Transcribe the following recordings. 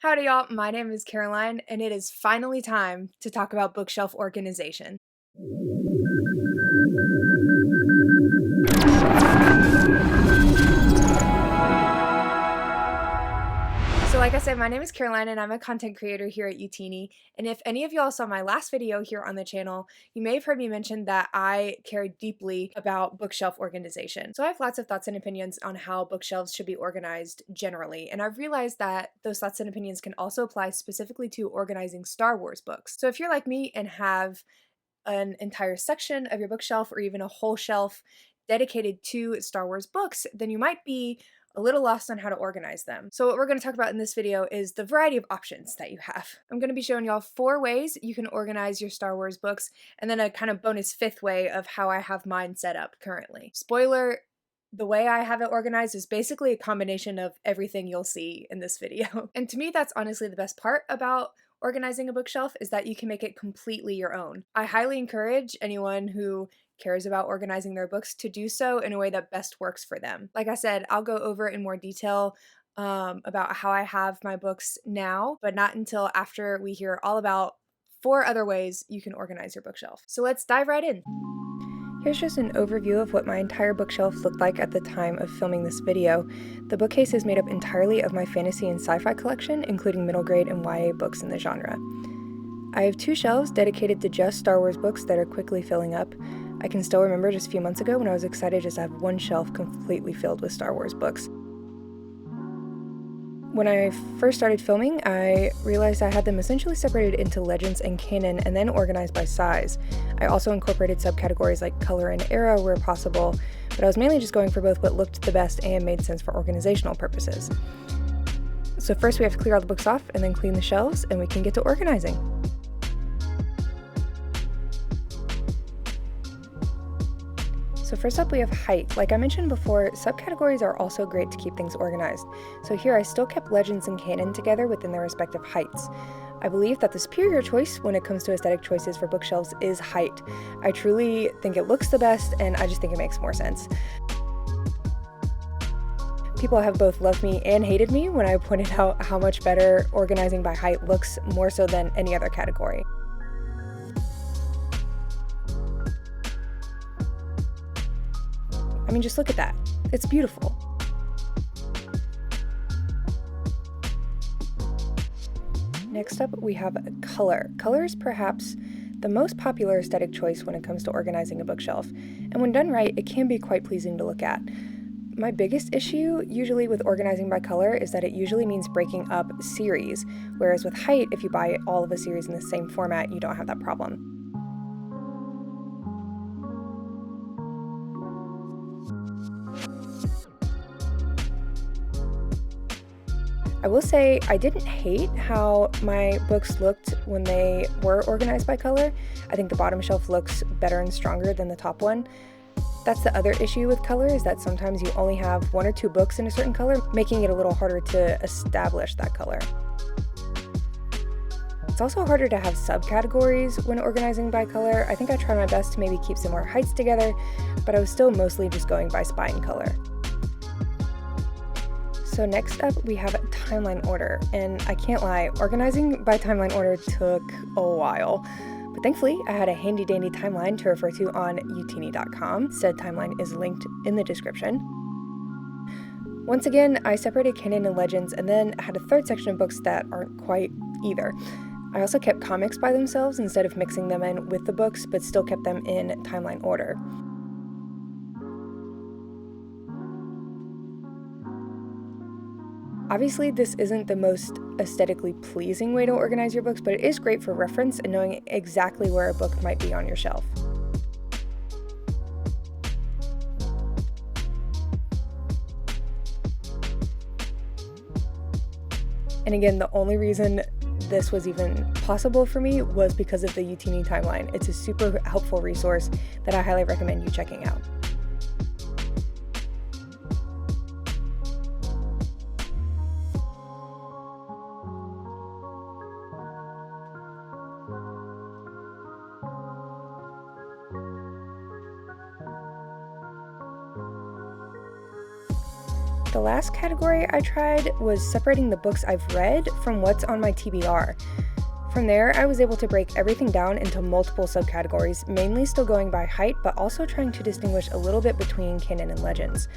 Howdy y'all, my name is Caroline, and it is finally time to talk about bookshelf organization. So like I said, my name is Caroline and I'm a content creator here at Youtini, and if any of y'all saw my last video here on the channel, you may have heard me mention that I care deeply about bookshelf organization. So I have lots of thoughts and opinions on how bookshelves should be organized generally, and I've realized that those thoughts and opinions can also apply specifically to organizing Star Wars books. So if you're like me and have an entire section of your bookshelf or even a whole shelf dedicated to Star Wars books, then you might be a little lost on how to organize them. So what we're going to talk about in this video is the variety of options that you have. I'm going to be showing y'all 4 ways you can organize your Star Wars books, and then a kind of bonus 5th way of how I have mine set up currently. Spoiler, the way I have it organized is basically a combination of everything you'll see in this video. And to me, that's honestly the best part about organizing a bookshelf, is that you can make it completely your own. I highly encourage anyone who cares about organizing their books to do so in a way that best works for them. Like I said, I'll go over in more detail about how I have my books now, but not until after we hear all about 4 other ways you can organize your bookshelf. So let's dive right in. Here's just an overview of what my entire bookshelf looked like at the time of filming this video. The bookcase is made up entirely of my fantasy and sci-fi collection, including middle grade and YA books in the genre. I have 2 shelves dedicated to just Star Wars books that are quickly filling up. I can still remember just a few months ago when I was excited just to have 1 shelf completely filled with Star Wars books. When I first started filming, I realized I had them essentially separated into Legends and Canon and then organized by size. I also incorporated subcategories like color and era where possible, but I was mainly just going for both what looked the best and made sense for organizational purposes. So first we have to clear all the books off and then clean the shelves, and we can get to organizing. So first up we have height. Like I mentioned before, subcategories are also great to keep things organized. So here I still kept Legends and Canon together within their respective heights. I believe that the superior choice when it comes to aesthetic choices for bookshelves is height. I truly think it looks the best, and I just think it makes more sense. People have both loved me and hated me when I pointed out how much better organizing by height looks, more so than any other category. I mean, just look at that. It's beautiful. Next up, we have color. Color is perhaps the most popular aesthetic choice when it comes to organizing a bookshelf, and when done right, it can be quite pleasing to look at. My biggest issue usually with organizing by color is that it usually means breaking up series, whereas with height, if you buy all of a series in the same format, you don't have that problem. I will say I didn't hate how my books looked when they were organized by color. I think the bottom shelf looks better and stronger than the top one. That's the other issue with color, is that sometimes you only have 1 or 2 books in a certain color, making it a little harder to establish that color. It's also harder to have subcategories when organizing by color. I think I tried my best to maybe keep similar heights together, but I was still mostly just going by spine color. So next up we have timeline order, and I can't lie, organizing by timeline order took a while. But thankfully, I had a handy dandy timeline to refer to on Youtini.com. Said timeline is linked in the description. Once again, I separated Canon and Legends, and then had a 3rd section of books that aren't quite either. I also kept comics by themselves instead of mixing them in with the books, but still kept them in timeline order. Obviously, this isn't the most aesthetically pleasing way to organize your books, but it is great for reference and knowing exactly where a book might be on your shelf. And again, the only reason this was even possible for me was because of the Youtini timeline. It's a super helpful resource that I highly recommend you checking out. The last category I tried was separating the books I've read from what's on my TBR. From there, I was able to break everything down into multiple subcategories, mainly still going by height, but also trying to distinguish a little bit between canon and legends.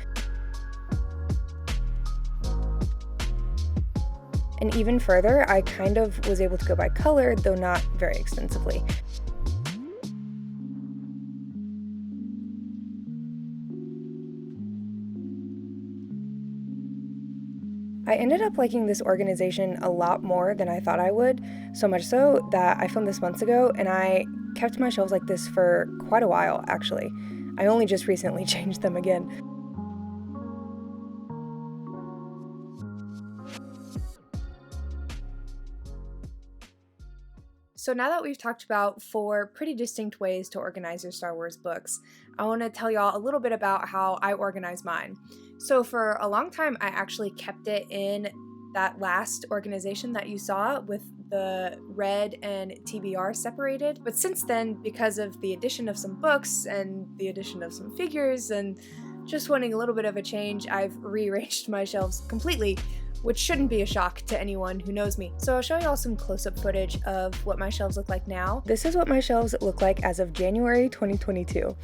And even further, I kind of was able to go by color, though not very extensively. I ended up liking this organization a lot more than I thought I would, so much so that I filmed this months ago and I kept my shelves like this for quite a while, actually. I only just recently changed them again. So now that we've talked about 4 pretty distinct ways to organize your Star Wars books, I want to tell y'all a little bit about how I organize mine. So for a long time, I actually kept it in that last organization that you saw with the red and TBR separated. But since then, because of the addition of some books and the addition of some figures and just wanting a little bit of a change, I've rearranged my shelves completely, which shouldn't be a shock to anyone who knows me. So I'll show y'all some close-up footage of what my shelves look like now. This is what my shelves look like as of January 2022.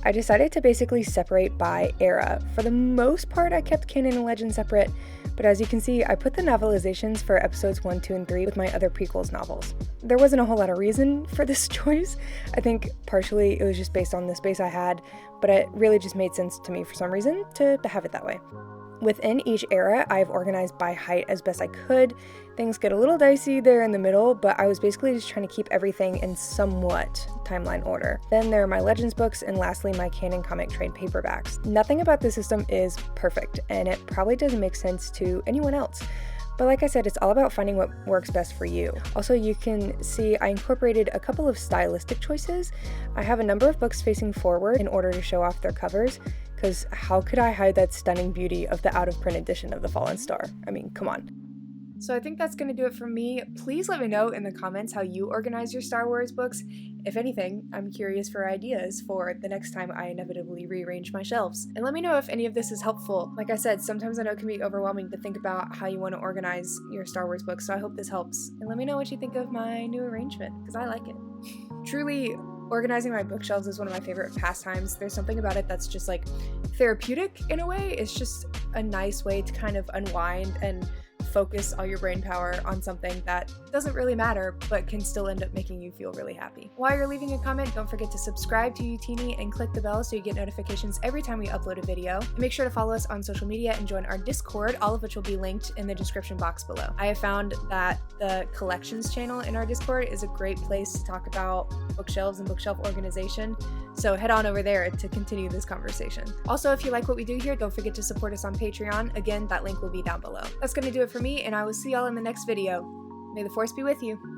I decided to basically separate by era. For the most part, I kept canon and legend separate, but as you can see, I put the novelizations for episodes 1, 2, and 3 with my other prequels novels. There wasn't a whole lot of reason for this choice. I think partially it was just based on the space I had, but it really just made sense to me for some reason to have it that way. Within each era, I've organized by height as best I could. Things get a little dicey there in the middle, but I was basically just trying to keep everything in somewhat timeline order. Then there are my Legends books, and lastly, my Canon comic trade paperbacks. Nothing about this system is perfect, and it probably doesn't make sense to anyone else. But like I said, it's all about finding what works best for you. Also, you can see I incorporated a couple of stylistic choices. I have a number of books facing forward in order to show off their covers, because how could I hide that stunning beauty of the out-of-print edition of The Fallen Star? I mean, come on. So I think that's going to do it for me. Please let me know in the comments how you organize your Star Wars books. If anything, I'm curious for ideas for the next time I inevitably rearrange my shelves. And let me know if any of this is helpful. Like I said, sometimes I know it can be overwhelming to think about how you want to organize your Star Wars books, so I hope this helps. And let me know what you think of my new arrangement, because I like it. Truly, organizing my bookshelves is one of my favorite pastimes. There's something about it that's just like therapeutic in a way. It's just a nice way to kind of unwind and focus all your brain power on something that doesn't really matter but can still end up making you feel really happy. While you're leaving a comment, don't forget to subscribe to Youtini and click the bell so you get notifications every time we upload a video. And make sure to follow us on social media and join our Discord, all of which will be linked in the description box below. I have found that the collections channel in our Discord is a great place to talk about bookshelves and bookshelf organization, so head on over there to continue this conversation. Also, if you like what we do here, don't forget to support us on Patreon. Again, that link will be down below. That's going to do it for me, and I will see y'all in the next video. May the Force be with you.